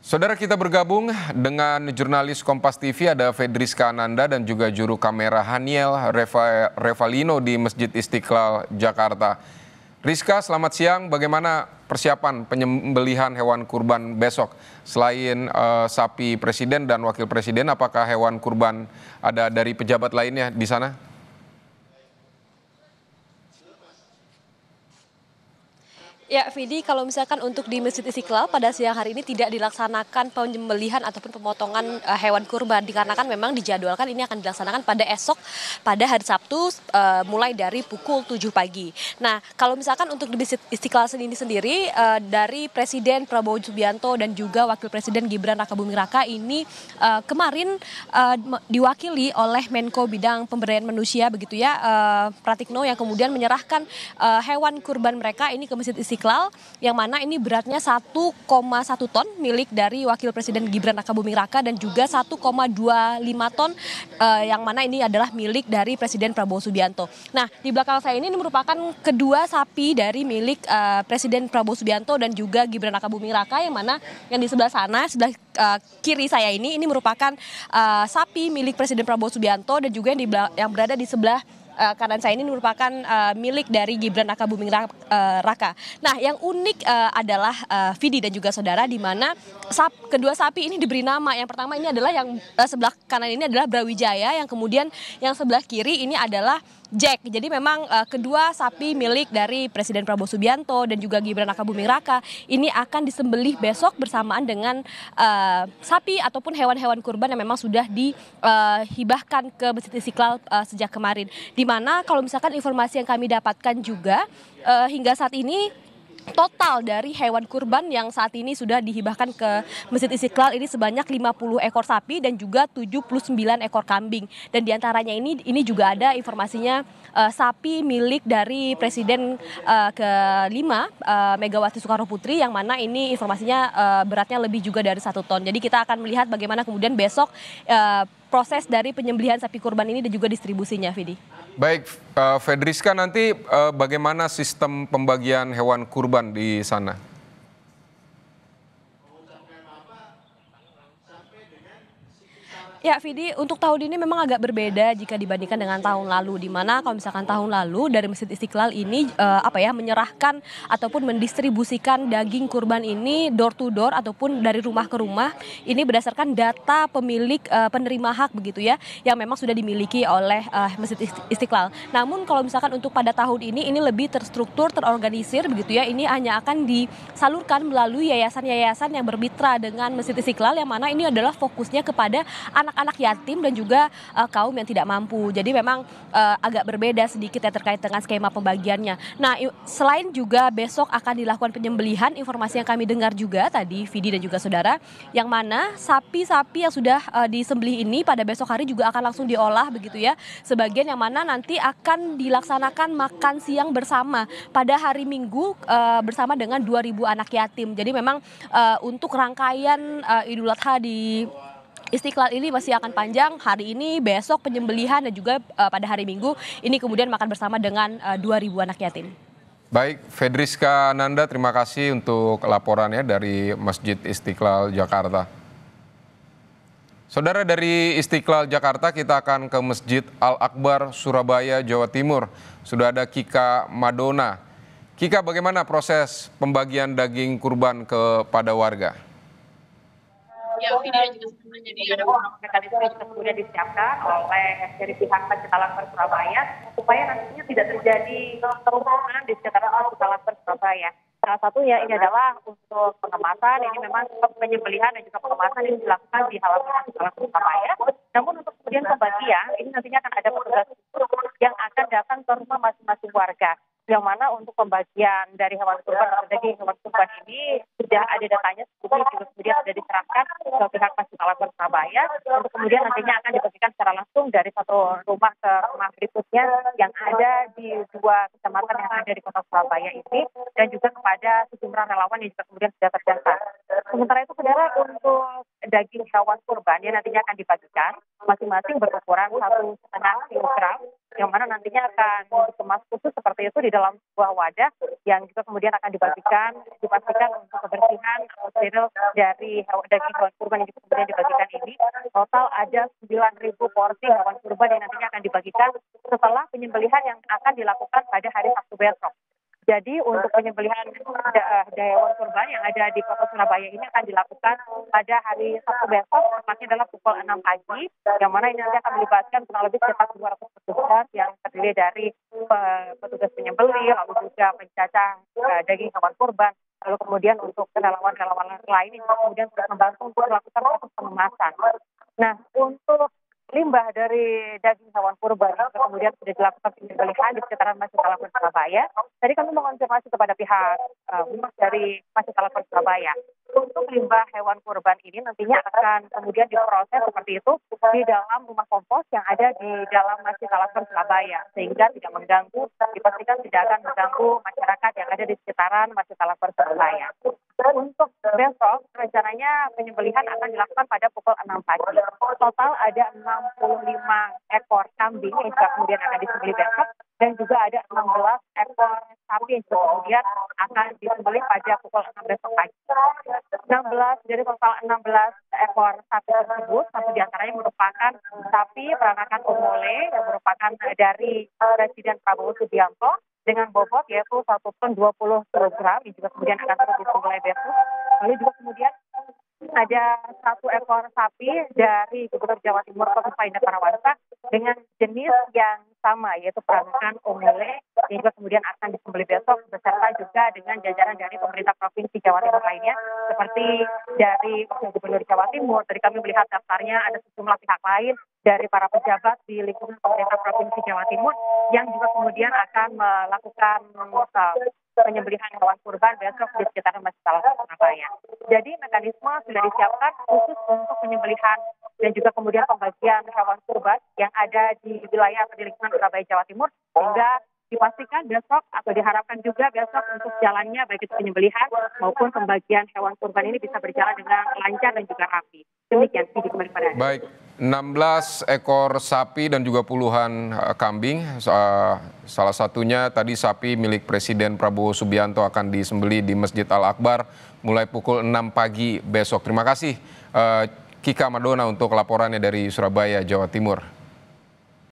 Saudara, kita bergabung dengan jurnalis Kompas TV ada Fedriska Ananda dan juga juru kamera Haniel Revalino di Masjid Istiqlal, Jakarta. Rizka, selamat siang. Bagaimana persiapan penyembelihan hewan kurban besok? Selain sapi presiden dan wakil presiden, apakah hewan kurban ada dari pejabat lainnya di sana? Ya, Vidi, kalau misalkan untuk di Masjid Istiqlal pada siang hari ini tidak dilaksanakan penyembelihan ataupun pemotongan hewan kurban, dikarenakan memang dijadwalkan ini akan dilaksanakan pada esok, pada hari Sabtu, mulai dari pukul 7 pagi. Nah, kalau misalkan untuk di Masjid Istiqlal ini sendiri, dari Presiden Prabowo Subianto dan juga Wakil Presiden Gibran Rakabuming Raka ini kemarin diwakili oleh Menko Bidang Pemberdayaan Manusia, begitu ya, Pratikno, yang kemudian menyerahkan hewan kurban mereka ini ke Masjid Istiqlal, yang mana ini beratnya 1,1 ton milik dari Wakil Presiden Gibran Rakabuming Raka dan juga 1,25 ton yang mana ini adalah milik dari Presiden Prabowo Subianto. Nah, di belakang saya ini merupakan kedua sapi dari milik Presiden Prabowo Subianto dan juga Gibran Rakabuming Raka, yang mana yang di sebelah sana, sebelah kiri saya ini merupakan sapi milik Presiden Prabowo Subianto dan juga yang berada di sebelah kanan saya ini merupakan milik dari Gibran Rakabuming Raka. Nah, yang unik adalah Vidi dan juga saudara, di mana kedua sapi ini diberi nama. Yang pertama ini adalah yang sebelah kanan ini adalah Brawijaya, yang kemudian yang sebelah kiri ini adalah Jack. Jadi memang kedua sapi milik dari Presiden Prabowo Subianto dan juga Gibran Rakabuming Raka ini akan disembelih besok bersamaan dengan sapi ataupun hewan-hewan kurban yang memang sudah dihibahkan ke Masjid Istiqlal sejak kemarin. Di mana kalau misalkan informasi yang kami dapatkan juga hingga saat ini total dari hewan kurban yang saat ini sudah dihibahkan ke Masjid Istiqlal ini sebanyak 50 ekor sapi dan juga 79 ekor kambing. Dan diantaranya ini juga ada informasinya sapi milik dari Presiden kelima Megawati Soekarno Putri, yang mana ini informasinya beratnya lebih juga dari 1 ton. Jadi kita akan melihat bagaimana kemudian besok proses dari penyembelihan sapi kurban ini dan juga distribusinya, Vidi. Baik, Fedriska, nanti bagaimana sistem pembagian hewan kurban di sana? Ya, Vidi, untuk tahun ini memang agak berbeda jika dibandingkan dengan tahun lalu, di mana kalau misalkan tahun lalu dari Masjid Istiqlal ini menyerahkan ataupun mendistribusikan daging kurban ini door to door ataupun dari rumah ke rumah, ini berdasarkan data pemilik penerima hak, begitu ya, yang memang sudah dimiliki oleh Masjid Istiqlal. Namun kalau misalkan untuk pada tahun ini lebih terstruktur, terorganisir, begitu ya, ini hanya akan disalurkan melalui yayasan-yayasan yang bermitra dengan Masjid Istiqlal, yang mana ini adalah fokusnya kepada anak-anak yatim dan juga kaum yang tidak mampu. Jadi memang agak berbeda sedikit ya terkait dengan skema pembagiannya. Nah, selain juga besok akan dilakukan penyembelihan, informasi yang kami dengar juga tadi, Vidi dan juga saudara, yang mana sapi-sapi yang sudah disembelih ini pada besok hari juga akan langsung diolah, begitu ya. Sebagian yang mana nanti akan dilaksanakan makan siang bersama pada hari Minggu bersama dengan 2.000 anak yatim. Jadi memang untuk rangkaian Idul Adha di Istiqlal ini masih akan panjang. Hari ini, besok penyembelihan, dan juga pada hari Minggu ini kemudian makan bersama dengan 2.000 anak yatim. Baik, Fedriska Ananda, terima kasih untuk laporannya dari Masjid Istiqlal, Jakarta. Saudara, dari Istiqlal, Jakarta kita akan ke Masjid Al-Akbar, Surabaya, Jawa Timur. Sudah ada Kika Madona. Kika, bagaimana proses pembagian daging kurban kepada warga? Ya, video juga sebenarnya ada beberapa mekanisme yang kemudian disiapkan oleh dari pihak Masjid Al-Akbar Surabaya supaya nantinya tidak terjadi kerumunan di sekitar Masjid Al-Akbar Surabaya. Salah satunya ini adalah untuk pengemasan. Ini memang penyembelihan dan juga pengemasan ini dilakukan di halaman Masjid Al-Akbar Surabaya. Namun untuk kemudian pembagian ini nantinya akan ada petugas yang akan datang ke rumah masing-masing warga. Yang mana untuk pembagian dari hewan kurban atau daging hewan kurban ini sudah ada datanya, juga kemudian sudah diserahkan ke pihak Masjid Al-Akbar Surabaya untuk kemudian nantinya akan dibagikan secara langsung dari satu rumah ke rumah berikutnya yang ada di 2 kecamatan yang ada di kota Surabaya ini, dan juga kepada sejumlah relawan yang juga kemudian sudah terdata. Sementara itu, saudara, untuk daging hewan kurban yang nantinya akan dibagikan masing-masing berukuran 1,5 kilogram yang mana nantinya akan dikemas khusus seperti itu di dalam sebuah wadah yang juga kemudian akan dipastikan untuk kebersihan atau steril dari daging hewan kurban yang juga kemudian dibagikan ini. Total ada 9.000 porsi hewan kurban yang nantinya akan dibagikan setelah penyembelihan yang akan dilakukan pada hari Sabtu besok. Jadi untuk penyembelihan hewan kurban yang ada di Kota Surabaya ini akan dilakukan pada hari Sabtu besok, tepatnya adalah pukul 6 pagi, yang mana ini nanti akan melibatkan kurang lebih sekitar 200 petugas yang terdiri dari petugas penyembelih, lalu juga pencacah daging hewan kurban, lalu kemudian untuk relawan-relawan lain yang kemudian sudah membantu untuk melakukan proses pengemasan. Nah, untuk limbah dari daging hewan kurban yang kemudian sudah dilakukan penyembelihan di sekitaran Masjid Al-Akbar Surabaya. Tadi kami mengonfirmasi kepada pihak humas dari Masjid Al-Akbar Surabaya. Untuk limbah hewan kurban ini nantinya akan kemudian diproses seperti itu di dalam rumah kompos yang ada di dalam Masjid Al-Akbar Surabaya, sehingga tidak mengganggu, dipastikan tidak akan mengganggu masyarakat yang ada di sekitaran Masjid Al-Akbar Surabaya. Untuk besok rencananya penyembelihan akan dilakukan pada pukul 6 pagi. Total ada 65 ekor kambing yang juga kemudian akan disembelih besok, dan juga ada 16 ekor sapi yang juga kemudian akan disembelih pada pukul 6 besok pagi. 16 dari total 16 ekor sapi tersebut, satu diantaranya merupakan sapi peranakan Omole yang merupakan dari Presiden Prabowo Subianto dengan bobot yaitu 1 ton 20 kg yang juga kemudian akan terus disembelih besok. Lalu juga kemudian ada 1 ekor sapi dari Gubernur Jawa Timur Kofifa Indar Parawansa dengan jenis yang sama yaitu peranakan Omole yang juga kemudian akan disembelih besok, beserta juga dengan jajaran dari pemerintah Provinsi Jawa Timur lainnya seperti dari Wakil Gubernur Jawa Timur. Tadi kami melihat daftarnya ada sejumlah pihak lain dari para pejabat di lingkungan pemerintah Provinsi Jawa Timur yang juga kemudian akan melakukan penyembelihan hewan kurban besok di sekitaran Masjid Al-Akbar Surabaya. Jadi mekanisme sudah disiapkan khusus untuk penyembelihan dan juga kemudian pembagian hewan kurban yang ada di wilayah atau di lingkungan Surabaya Jawa Timur, sehingga dipastikan besok atau diharapkan juga besok untuk jalannya baik itu penyembelihan maupun pembagian hewan kurban ini bisa berjalan dengan lancar dan juga rapi. Demikian, kembali pada Anda. Baik, 16 ekor sapi dan juga puluhan kambing. Salah satunya tadi sapi milik Presiden Prabowo Subianto akan disembelih di Masjid Al-Akbar mulai pukul 6 pagi besok. Terima kasih Kika Madona untuk laporannya dari Surabaya, Jawa Timur.